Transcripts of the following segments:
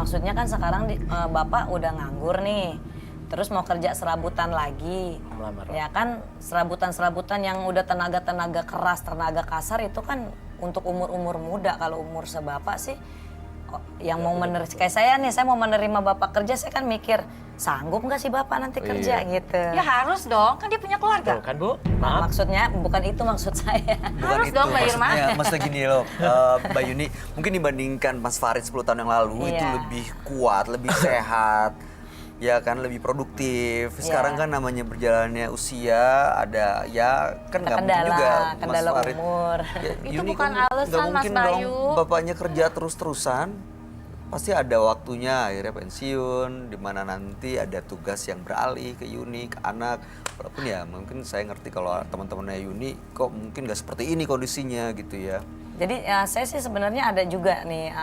maksudnya kan sekarang Bapak udah nganggur nih. Terus mau kerja serabutan lagi. Melamar. Ya kan serabutan-serabutan yang udah tenaga-tenaga keras, tenaga kasar itu kan untuk umur-umur muda. Kalau umur sebapak sih yang mau menerima, kayak saya nih, saya mau menerima Bapak kerja, saya kan mikir sanggup nggak sih Bapak nanti kerja gitu. Ya harus dong, kan dia punya keluarga. Tuh kan Bu, Nah, maaf. maksudnya bukan itu maksud saya. Bukan Harus itu dong, Mbak Irma. maksudnya gini loh, Mbak Yuni, mungkin dibandingkan Mas Farid 10 tahun yang lalu itu Iya. lebih kuat, lebih sehat, ya kan, lebih produktif. Sekarang Iya. kan namanya berjalannya usia, ada ya kan nggak mungkin Kendala, juga Mas kendala Farid. umur. Ya, Itu Yuni bukan kan nggak alasan, Mas mungkin dong Bayu. bapaknya kerja terus-terusan. Pasti ada waktunya akhirnya pensiun, di mana nanti ada tugas yang beralih ke Yuni, ke anak. Walaupun ya mungkin saya ngerti kalau teman-temannya Yuni kok mungkin nggak seperti ini kondisinya gitu ya. Jadi ya, saya sih sebenarnya ada juga nih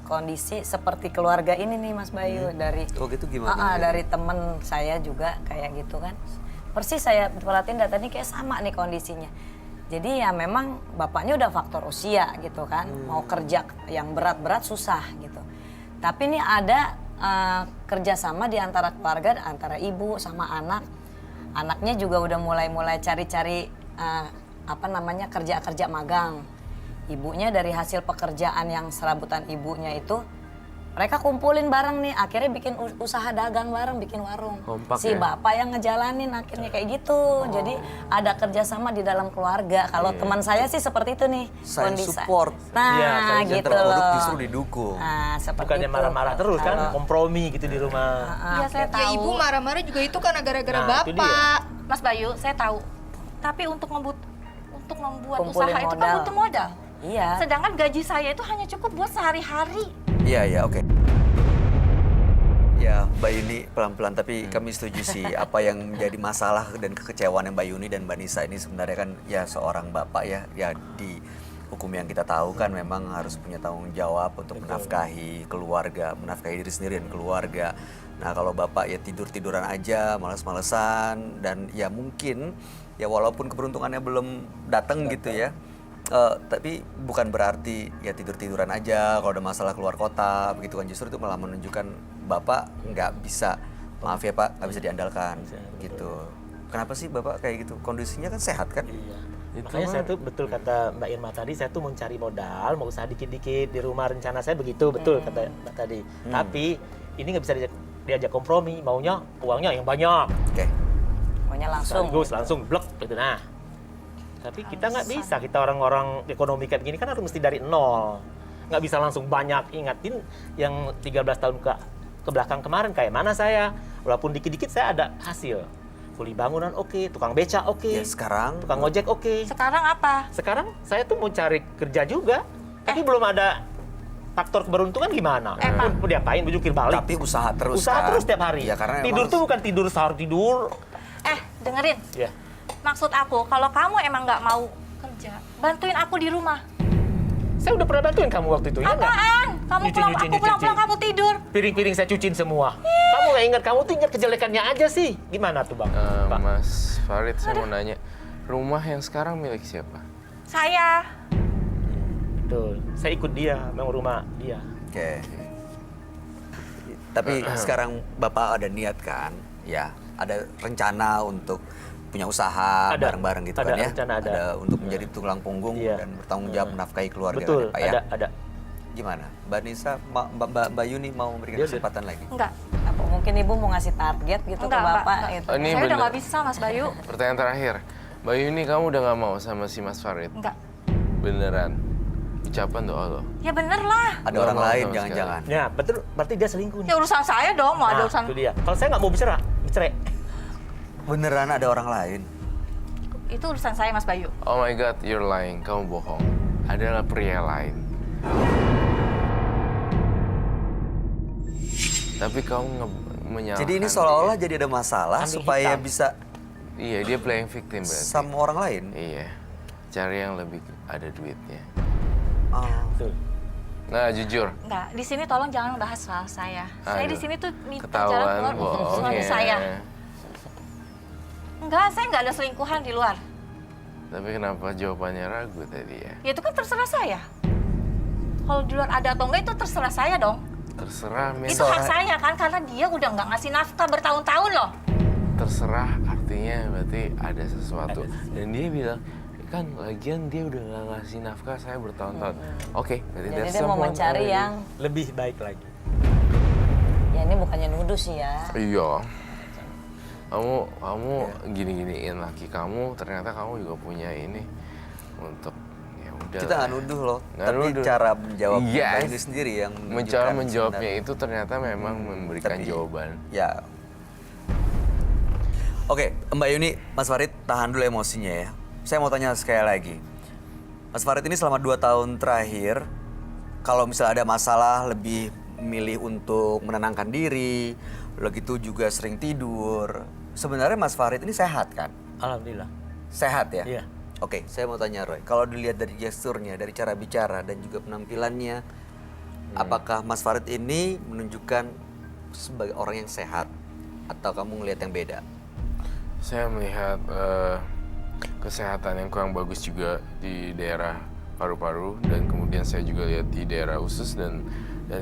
kondisi seperti keluarga ini nih Mas Bayu dari Oh gitu gimana? dari temen saya juga kayak gitu kan. Persis saya perhatiin data ini kayak sama nih kondisinya. Jadi ya memang bapaknya udah faktor usia gitu kan, mau kerja yang berat-berat susah gitu. Tapi ini ada kerjasama di antara keluarga, antara ibu sama anak. Anaknya juga udah mulai cari-cari kerja-kerja magang. Ibunya dari hasil pekerjaan yang serabutan ibunya itu, mereka kumpulin bareng nih, akhirnya bikin usaha dagang bareng, bikin warung. Kompak Si ya? bapak yang ngejalanin akhirnya kayak gitu. Jadi ada kerjasama di dalam keluarga. Kalau teman saya sih seperti itu nih. Saling kondisi. support. Nah Iya, saling gitu Yang terproduk loh. justru didukung. Nah seperti Bukannya itu. marah-marah terus kan, kompromi gitu di rumah. Iya, saya tahu. Ya ibu marah-marah juga itu karena gara-gara Nah, itu bapak. Mas Bayu, saya tahu. Tapi untuk membuat Kumpulin usaha itu kan modal. butuh modal. Iya. Sedangkan gaji saya itu hanya cukup buat sehari-hari. Iya, oke. Ya, Mbak Yuni pelan-pelan, tapi kami setuju sih apa yang menjadi masalah dan kekecewaan yang Mbak Yuni dan Mbak Nisa ini sebenarnya kan ya seorang bapak ya di hukum yang kita tahu kan memang harus punya tanggung jawab untuk menafkahi keluarga, menafkahi diri sendiri dan keluarga. Nah kalau bapak ya tidur-tiduran aja, males-malesan, dan ya mungkin ya walaupun keberuntungannya belum datang gitu ya, tapi bukan berarti ya tidur-tiduran aja kalau ada masalah keluar kota begitu kan, justru itu malah menunjukkan bapak nggak bisa, maaf ya Pak, nggak bisa diandalkan gitu. Kenapa sih bapak kayak gitu? Kondisinya kan sehat kan? Iya. Itu Makanya saya mah- tuh betul kata Mbak Irma tadi, saya tuh mau cari modal, mau usaha dikit-dikit di rumah, rencana saya begitu, betul kata Mbak tadi. Tapi ini nggak bisa diajak kompromi, maunya uangnya yang banyak. Oke. Pokoknya langsung. Sekaligus langsung blok gitu. Nah, tapi kita nggak bisa, kita orang-orang ekonomi kayak gini kan harus mesti dari nol. Nggak bisa langsung banyak. Ingatin yang 13 tahun ke belakang kemarin kayak mana saya. Walaupun dikit-dikit saya ada hasil. Kuli bangunan oke, tukang beca oke, Ya sekarang tukang ojek oke. Sekarang apa? Sekarang saya tuh mau cari kerja juga, tapi belum ada faktor keberuntungan gimana. Pak. Mau diapain, jungkir balik. tapi usaha terus Usaha kan? terus tiap hari. Ya karena Tidur emang tuh bukan tidur sahur tidur. Dengerin. Ya. Maksud aku, kalau kamu emang nggak mau kerja, bantuin aku di rumah. Saya udah pernah bantuin kamu waktu itu, ya nggak? Apaan? Kamu pulang, Nyuci, aku pulang-pulang kamu tidur. Piring-piring saya cuciin semua. Kamu nggak ingat, kamu tuh ingat kejelekannya aja sih. Gimana tuh Bang? Pak? Mas Farid, saya mau nanya, rumah yang sekarang milik siapa? Saya. Betul, saya ikut dia, mau rumah dia. Oke. Tapi sekarang bapak ada niat kan? Ya, ada rencana untuk punya usaha Ada. bareng-bareng gitu Ada kan ya? rencana, ada. untuk menjadi tulang punggung Iya. dan bertanggung jawab menafkahi keluarga Betul, kan ya, Pak ya? ada. Gimana? Mbak Nisa, Mbak Yuni mau memberikan Dia kesempatan lagi? Enggak. Apa mungkin ibu mau ngasih target gitu Enggak, ke Mbak. bapak Enggak. gitu? Oh, ini Saya udah bener. nggak bisa, Mas Bayu. Pertanyaan terakhir, Mbak Yuni, kamu udah nggak mau sama si Mas Farid? Enggak. Beneran? Ucapan doa lo? Ya bener lah. Ada Nggak orang mau lain sama jangan-jangan? Ya, betul, berarti dia selingkuh nih. Ya urusan saya dong, mau ada Nah, urusan. itu dia. Kalau saya nggak mau bicara, cerai. Beneran ada orang lain? Itu urusan saya, Mas Bayu. Oh my God, you're lying. Kamu bohong. Adalah pria lain. Tapi kamu menyalahkan Jadi ini dia. seolah-olah jadi ada masalah Kambing supaya hitam. bisa Iya, dia playing victim berarti. sama orang lain? Iya. Cari yang lebih ada duitnya. Oh. Betul. Nah, jujur. Enggak, di sini tolong jangan bahas soal saya. Saya di Aduh, sini tuh minta jalan Ketahuan keluar untuk bohong suami ya. saya. Enggak, saya nggak ada selingkuhan di luar. Tapi kenapa jawabannya ragu tadi ya? Ya itu kan terserah saya. Kalau di luar ada atau enggak itu terserah saya dong. Terserah, Min. Itu hak saya kan, karena dia udah nggak ngasih nafkah bertahun-tahun loh. Terserah artinya berarti ada sesuatu. Dan dia bilang, kan lagian dia udah nggak ngasih nafkah saya bertahun-tahun. Oke, berarti Jadi there's dia mau someone mencari already. yang, Lebih baik lagi. ya ini bukannya nuduh sih ya. Iya. Kamu gini-giniin laki kamu, ternyata kamu juga punya ini untuk ya udah. Kita nggak nuduh loh, Nggak tapi nuduh. cara menjawab Yes. Mbak Yuni sendiri yang Cara menunjukkan menjawabnya sebenarnya. itu ternyata memang memberikan Tapi, jawaban. Ya. Oke, Mbak Yuni, Mas Farid tahan dulu emosinya ya. Saya mau tanya sekali lagi. Mas Farid ini selama 2 tahun terakhir, kalau misalnya ada masalah lebih milih untuk menenangkan diri, udah gitu juga sering tidur. Sebenarnya Mas Farid ini sehat kan? Alhamdulillah. Sehat ya? Iya. Oke, saya mau tanya Roy, kalau dilihat dari gesturnya, dari cara bicara dan juga penampilannya, apakah Mas Farid ini menunjukkan sebagai orang yang sehat atau kamu ngelihat yang beda? Saya melihat kesehatan yang kurang bagus juga di daerah paru-paru dan kemudian saya juga lihat di daerah usus dan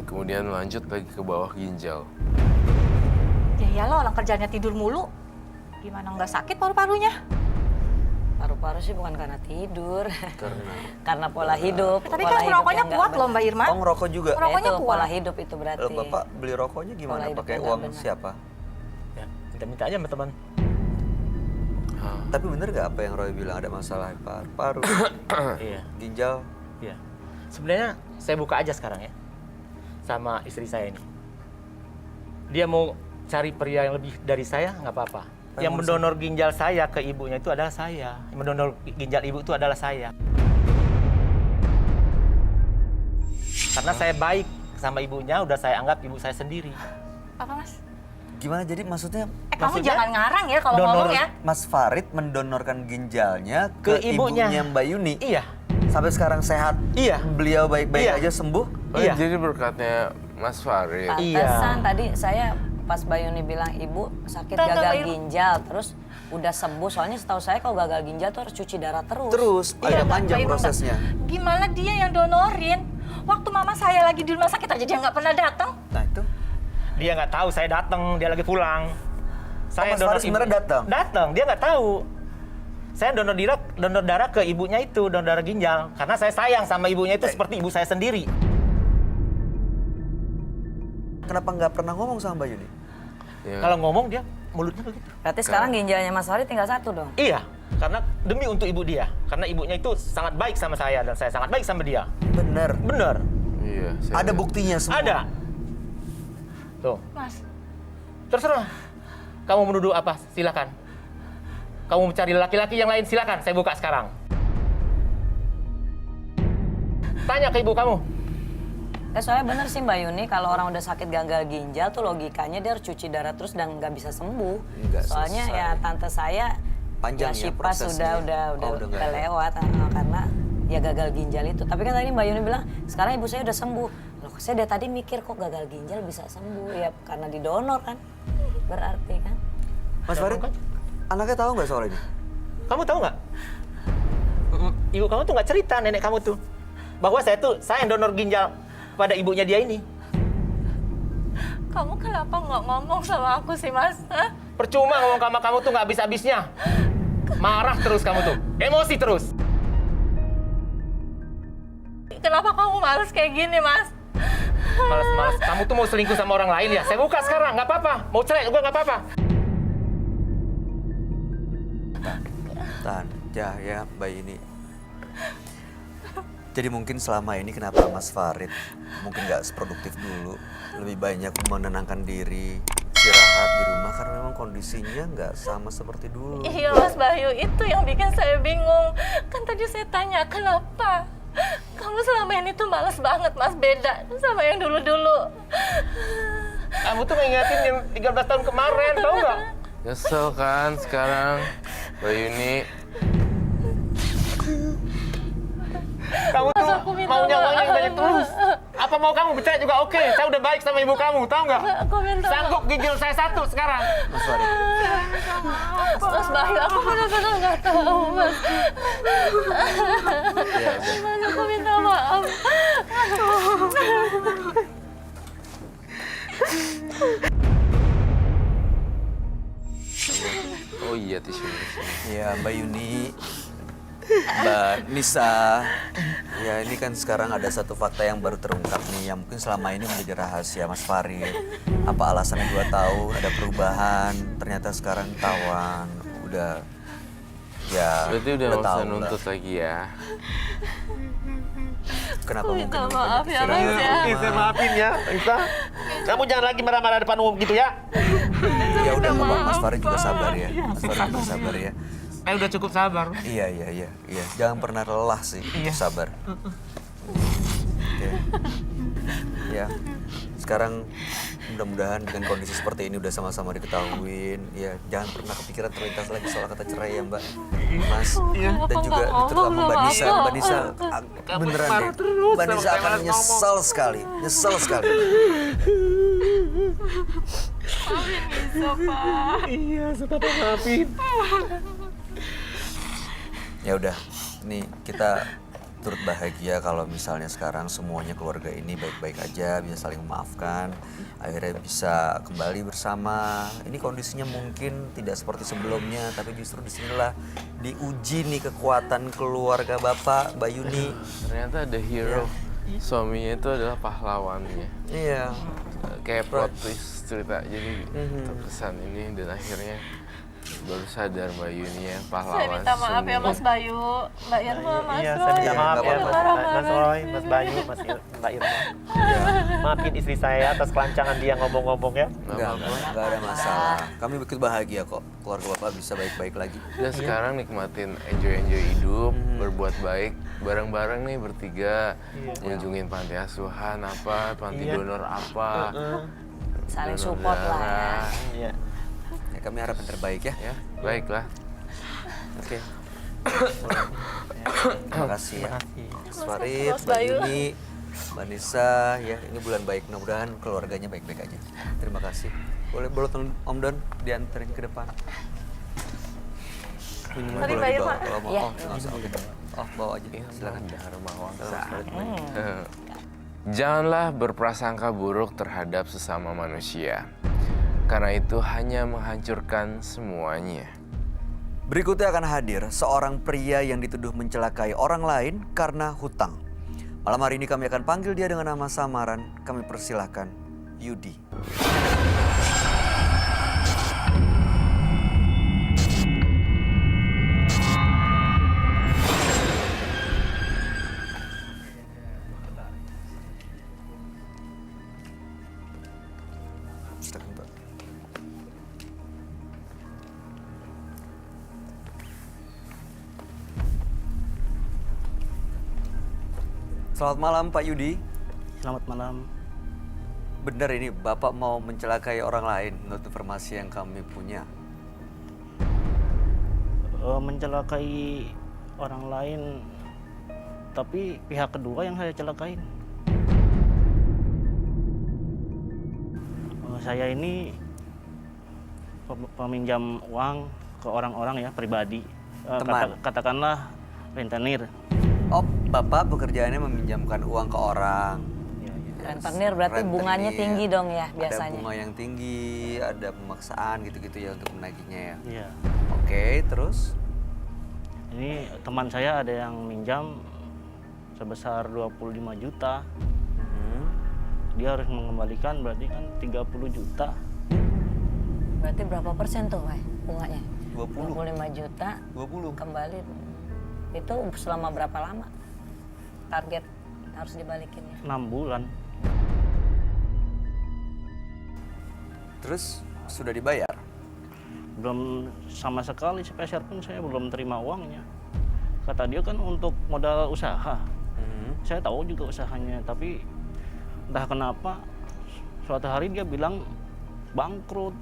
kemudian lanjut lagi ke bawah ginjal. Ya iyalah, orang kerjanya tidur mulu. Gimana nggak sakit paru-parunya? Paru-paru sih bukan karena tidur, karena pola hidup. Tapi pola kan hidup rokoknya yang nggak kuat loh Mbak Irma. Oh, ngerokok juga? Ngerokok. Rokoknya itu kuat. pola hidup itu berarti. Lalu Bapak beli rokoknya gimana? Pola hidup Pakai yang uang nggak benar. siapa? Ya, minta-minta aja sama teman. Tapi bener gak apa yang Roy bilang ada masalah paru-paru, Iya. ginjal? Iya. Sebenarnya saya buka aja sekarang ya. Sama istri saya ini. Dia mau cari pria yang lebih dari saya, nggak apa-apa. Yang mendonor ginjal saya ke ibunya itu adalah saya. Yang mendonor ginjal ibu itu adalah saya. Karena saya baik sama ibunya, udah saya anggap ibu saya sendiri. Apa Mas? Gimana jadi maksudnya Kamu Maksudnya, jangan ngarang ya kalau donor- ngomong ya. Mas Farid mendonorkan ginjalnya Ke ke ibunya. ibunya Mbak Yuni? Iya. Sampai sekarang sehat? Iya. Beliau baik-baik Iya. aja sembuh? Oh, Iya. jadi berkatnya Mas Farid. Pantesan Iya. tadi saya pas Bayuni bilang ibu sakit Tante gagal Bayu. ginjal, terus udah sembuh. Soalnya setahu saya kalau gagal ginjal tuh harus cuci darah terus. Terus, Iya, agak panjang Mbak Irma, prosesnya. Gimana dia yang donorin? Waktu mama saya lagi di rumah sakit aja dia nggak pernah datang. Nah itu, Dia nggak tahu saya datang, dia lagi pulang. Mas Farid sebenarnya datang? Datang, dia nggak tahu. Saya donor darah ke ibunya itu, donor darah ginjal. Karena saya sayang sama ibunya itu seperti ibu saya sendiri. kenapa nggak pernah ngomong sama Mbak Yuni? Ya. Kalau ngomong dia mulutnya begitu. Berarti sekarang ginjalnya Mas Farid tinggal 1 dong. Iya, karena demi untuk ibu dia. Karena ibunya itu sangat baik sama saya dan saya sangat baik sama dia. Bener. Bener. Iya. saya Ada lihat. buktinya semua? Ada. Tuh, Mas, terserah. Kamu menuduh apa? Silakan. Kamu mencari laki-laki yang lain, silakan. Saya buka sekarang. Tanya ke ibu kamu. Soalnya bener sih Mbak Yuni, kalau orang udah sakit gagal ginjal tuh logikanya dia harus cuci darah terus dan nggak bisa sembuh. Nggak Soalnya selesai. ya tante saya Panjang ya Shipas prosesnya. udah Oh, udah nggak ada. lewat karena ya gagal ginjal itu. Tapi kan tadi Mbak Yuni bilang sekarang ibu saya udah sembuh. Loh, saya dari tadi mikir kok gagal ginjal bisa sembuh ya karena didonor kan. Berarti kan. Mas Farid, anaknya tahu nggak soal ini? Kamu tahu nggak? Ibu kamu tuh nggak cerita, nenek kamu tuh. Bahwa saya yang donor ginjal pada ibunya dia ini. kamu kenapa nggak ngomong sama aku sih Mas? Hah? Percuma ngomong sama kamu tuh nggak habis-habisnya. Marah terus kamu tuh, emosi terus. Kenapa kamu males kayak gini Mas? Males-males, kamu tuh mau selingkuh sama orang lain ya? Saya buka sekarang, nggak apa-apa. Mau cerai juga nggak apa-apa. Tahan, ya Mbak Yuni. Jadi mungkin selama ini kenapa Mas Farid mungkin nggak seproduktif dulu, lebih banyak menenangkan diri, istirahat di rumah karena memang kondisinya nggak sama seperti dulu. Iya Mas Bayu, itu yang bikin saya bingung. Kan tadi saya tanya kenapa? Kamu selama ini tuh males banget Mas, beda sama yang dulu-dulu. Kamu tuh ngingetin yang 13 tahun kemarin, tau nggak? Nyesel kan sekarang, Mbak Yuni. Kamu tuh aku minta maunya uang yang maaf, banyak terus. Apa mau kamu bercerai juga oke? Saya udah baik sama ibu kamu, tau nggak? Aku minta Sanggup ginjal saya 1 sekarang. Mas Farid, Mas Bayu, aku benar-benar nggak tahu Mas. ya udah. Mas, aku minta maaf. Oh iya, tisu. Ya, Mbak Yuni, Mbak Nisa, ya ini kan sekarang ada satu fakta yang baru terungkap nih, yang mungkin selama ini menjadi rahasia Mas Farid. Apa alasannya 2 tahun, ada perubahan, ternyata sekarang tawan, udah, ya Berarti udah nggak usah tahu lah. nuntut lagi ya. Kenapa Aku mungkin minta lebih maaf banyak ya, istirahat Mas, di ya. Oke, rumah? saya maafin ya, Isa. Kamu jangan lagi marah-marah depan umum gitu ya. Ya udah, nggak apa-apa, Mas Farid juga sabar ya. Mas Farid juga sabar ya. Saya udah cukup sabar. Iya. Jangan pernah lelah sih, sabar. Oke. Ya. Sekarang mudah-mudahan dengan kondisi seperti ini udah sama-sama diketahuin. Ya, jangan pernah kepikiran terlintas lagi soal kata cerai ya, Mbak. Mas, dan juga terutama Mbak Nisa. Mbak Nisa beneran deh. Mbak Nisa akan nyesel sekali. Nyesel sekali. Iya, suka maafin. Ya udah, nih kita turut bahagia kalau misalnya sekarang semuanya keluarga ini baik-baik aja, bisa saling memaafkan, akhirnya bisa kembali bersama. Ini kondisinya mungkin tidak seperti sebelumnya, tapi justru disinilah diuji nih kekuatan keluarga Bapak, Mbak Yuni. Ternyata ada hero. Suaminya itu adalah pahlawannya. Iya. Kayak plot twist cerita. Jadi terkesan ini dan akhirnya baru sadar Mbak Yuni yang pahlawan. Saya minta maaf ya Mas Bayu, Mbak Irma, Mas Iya, Roy. saya minta maaf nggak ya, apa-apa. Mas Roy, Mas Bayu, Mbak Irma. Maafin istri saya atas kelancangan dia ngomong-ngomong ya. Enggak ada masalah. Kami begitu bahagia kok keluarga Bapak bisa baik-baik lagi. Dan sekarang nikmatin enjoy hidup, berbuat baik bareng-bareng nih bertiga, kunjungin panti asuhan apa, panti donor apa, Saling donor support lah ya. darah. Iya. Ya, kami harap yang terbaik ya. Ya, baiklah. Oke. Terima kasih ya. Mas Farid, Mas Mbak Bayu. Yuni, Mbak Nisa, ya ini bulan baik. Mudah-mudahan keluarganya baik-baik aja. Terima kasih. Boleh tolong Om Don dianterin ke depan. Minuman Tadi boleh Mbak dibawa Irma. kalau mau. Iya. Oh, nggak usah. Oke. Oh, bawa aja. Silakan. Dharma Wangsa. Mas Farid, baik. Janganlah berprasangka buruk terhadap sesama manusia, karena itu hanya menghancurkan semuanya. Berikutnya akan hadir seorang pria yang dituduh mencelakai orang lain karena hutang. Malam hari ini kami akan panggil dia dengan nama samaran. Kami persilahkan Yudi. Silakan, Pak. Selamat malam Pak Yudi. Selamat malam. Benar ini Bapak mau mencelakai orang lain menurut informasi yang kami punya. Mencelakai orang lain, tapi pihak kedua yang saya celakain. Saya ini peminjam uang ke orang-orang ya pribadi. Teman. Katakanlah rentenir. Oh, Bapak pekerjaannya meminjamkan uang ke orang. Rentenir berarti bunganya Rentenir. tinggi dong ya Ada biasanya. bunga yang tinggi, ada pemaksaan gitu-gitu ya untuk menagihnya ya. Iya. Oke, terus? Ini teman saya ada yang minjam sebesar 25 juta. Dia harus mengembalikan berarti kan 30 juta. Berarti berapa persen tuh Wai, bunganya? 20. 25 juta 20. kembali. Itu selama berapa lama? Target harus dibalikinnya. 6 bulan. Terus sudah dibayar? Belum sama sekali sepeser pun saya belum terima uangnya. Kata dia kan untuk modal usaha. Saya tahu juga usahanya, tapi entah kenapa suatu hari dia bilang bangkrut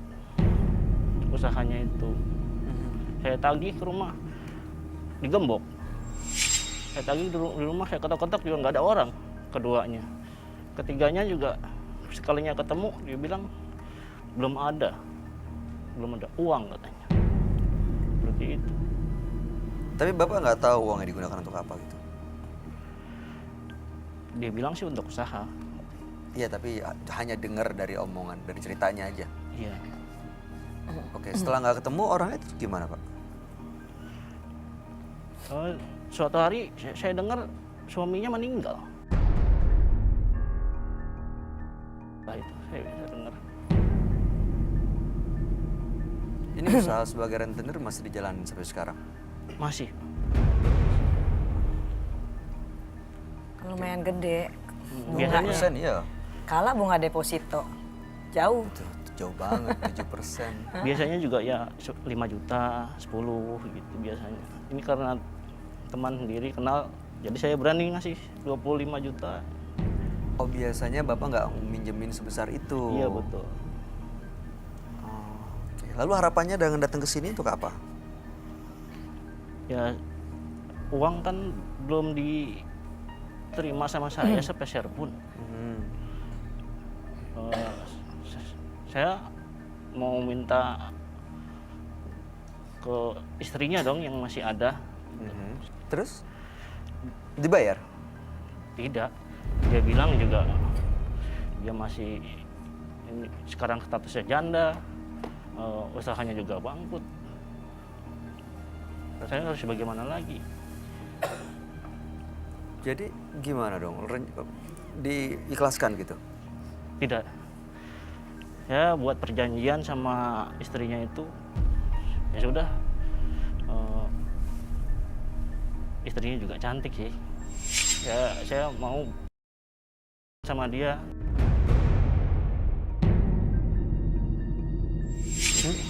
usahanya itu. Saya tagih ke rumah, digembok. Saya tagih di rumah, saya ketok-ketok juga nggak ada orang keduanya. Ketiganya juga sekalinya ketemu dia bilang belum ada uang katanya. Seperti itu. Tapi Bapak nggak tahu uangnya digunakan untuk apa gitu? Dia bilang sih untuk usaha. Iya, tapi hanya dengar dari omongan, dari ceritanya aja. Iya. Oke, setelah nggak ketemu orangnya terus gimana, Pak? Suatu hari saya dengar suaminya meninggal. Nah, itu saya dengar. Ini usaha sebagai rentenir masih dijalanin sampai sekarang? Masih. Lumayan gede. Biasanya 5% ya? Kalah bunga deposito. Jauh. Tuh, jauh banget, 7%. biasanya juga ya 5 juta, 10 gitu biasanya. Ini karena teman sendiri kenal, jadi saya berani ngasih 25 juta. Oh, biasanya Bapak nggak minjemin sebesar itu? Iya betul. Oh, oke. Lalu harapannya dengan datang ke sini untuk apa? Ya uang kan belum diterima sama saya sepeser pun. Saya mau minta ke istrinya dong yang masih ada. Terus? Dibayar? Tidak. Dia bilang juga dia masih ini, sekarang statusnya janda, usahanya juga bangkrut. Saya harus bagaimana lagi? Jadi gimana dong? Diikhlaskan gitu? Tidak. Saya buat perjanjian sama istrinya itu, ya sudah. Istrinya juga cantik sih. Ya saya mau sama dia.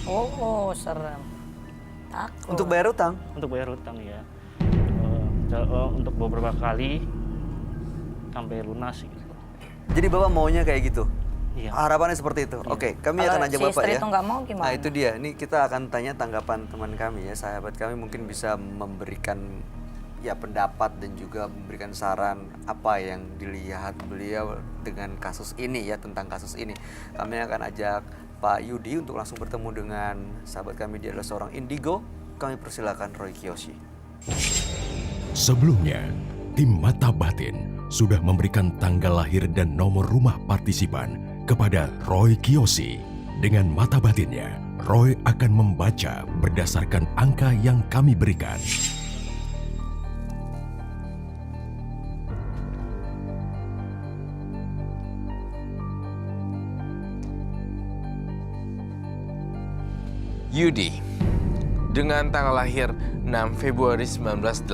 Oh, serem. Takut. Untuk bayar utang? Untuk bayar hutang ya. Untuk beberapa kali sampai lunas gitu. Jadi Bapak maunya kayak gitu? Iya. Harapannya seperti itu? Oke, kami Kalau akan ajak si Bapak istri ya. itu nggak mau gimana? Nah itu dia, ini kita akan tanya tanggapan teman kami ya, sahabat kami mungkin bisa memberikan ya pendapat dan juga memberikan saran apa yang dilihat beliau dengan kasus ini ya, tentang kasus ini. Kami akan ajak Pak Yudi untuk langsung bertemu dengan sahabat kami, dia adalah seorang indigo. Kami persilakan Roy Kiyoshi. Sebelumnya, tim Mata Batin sudah memberikan tanggal lahir dan nomor rumah partisipan kepada Roy Kiyoshi. Dengan mata batinnya, Roy akan membaca berdasarkan angka yang kami berikan. Yudi, dengan tanggal lahir 6 Februari 1981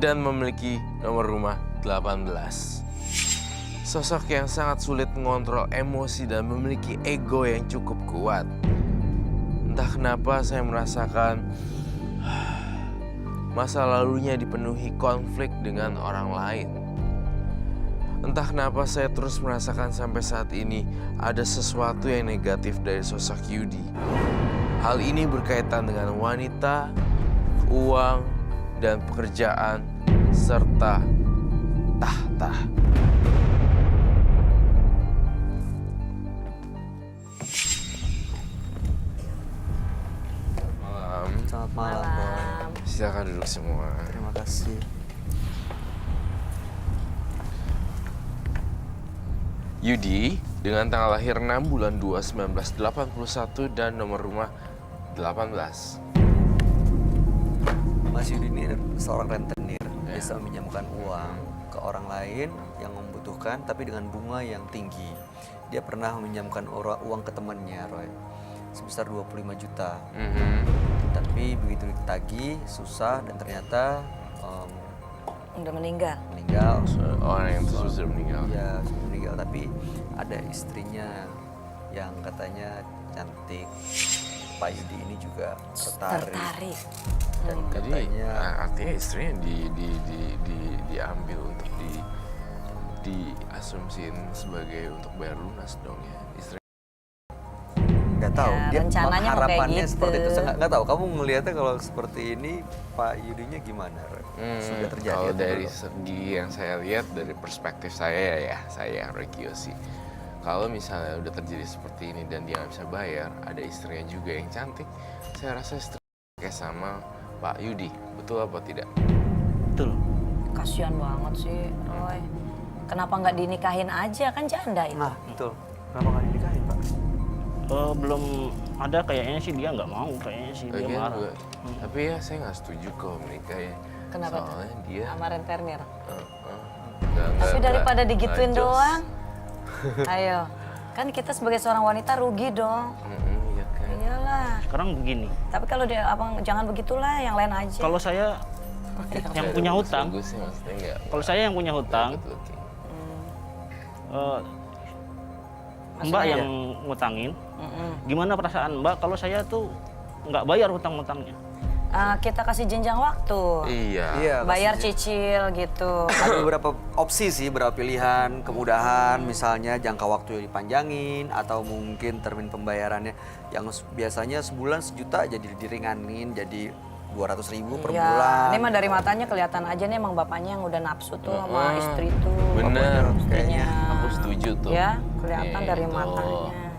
dan memiliki nomor rumah 18. Sosok yang sangat sulit mengontrol emosi dan memiliki ego yang cukup kuat. Entah kenapa saya merasakan masa lalunya dipenuhi konflik dengan orang lain. Entah kenapa saya terus merasakan sampai saat ini ada sesuatu yang negatif dari sosok Yudi. Hal ini berkaitan dengan wanita, uang, dan pekerjaan, serta tahta. Malam. Selamat malam, Roy. Malam. Silakan duduk semua. Terima kasih. Yudi, dengan tanggal lahir 6 bulan 2 1981 dan nomor rumah 18. Mas Yudi ini seorang rentenir, biasa meminjamkan uang ke orang lain yang membutuhkan tapi dengan bunga yang tinggi. Dia pernah meminjamkan uang ke temannya, Roy, sebesar 25 juta. Tapi begitu ditagih, susah, dan ternyata Udah meninggal. meninggal. Orang yang tersebut sudah meninggal. Ya, sudah meninggal, tapi ada istrinya yang katanya cantik. Pak Yudi ini juga tertarik. Dan Jadi katanya artinya istrinya diambil untuk diasumsiin sebagai untuk bayar lunas dong ya. Istri nggak tahu, Ya, dia rencananya mau kayak harapannya gitu. seperti itu. Saya nggak tahu, kamu ngelihatnya kalau seperti ini Pak Yudinya gimana, Roy? Sudah terjadi kalau atau dari belum? segi yang saya lihat dari perspektif saya ya, saya Roy Kiyoshi. Kalau misalnya udah terjadi seperti ini dan dia nggak bisa bayar, ada istrinya juga yang cantik, saya rasa istri kayak sama Pak Yudi, betul apa tidak? Betul. Kasihan banget sih, Roy. Kenapa nggak dinikahin aja, kan janda itu. Nah, betul. Kenapa nggak dinikahin, Pak? Belum ada, kayaknya sih dia nggak mau, kayaknya sih dia Lagian marah. juga. Tapi ya saya nggak setuju kalau menikah ya. Kenapa tuh? Soalnya dia. Sama rentenir. Tapi Tapi daripada digituin doang, ayo. Kan kita sebagai seorang wanita rugi dong. Iya kan. Iyalah. Sekarang begini, Tapi kalau dia abang jangan begitulah, yang lain aja. kalau saya yang punya hutang, Bagus sih maksudnya nggak. kalau saya yang punya hutang, good looking. Mbak yang ngutangin, gimana perasaan Mbak kalau saya tuh nggak bayar hutang-hutangnya? Kita kasih jenjang waktu. Iya. Iya, Bayar kasih- cicil gitu. Ada beberapa opsi sih, beberapa pilihan, kemudahan, misalnya jangka waktu yang dipanjangin, atau mungkin termin pembayarannya yang biasanya sebulan 1 juta jadi diringanin jadi 200.000 per Ya, bulan. ini mah dari matanya kelihatan aja nih emang bapaknya yang udah nafsu tuh sama istri tuh. Bener, Istrinya. Aku setuju tuh. Ya, kelihatan Nih, dari tuh. matanya.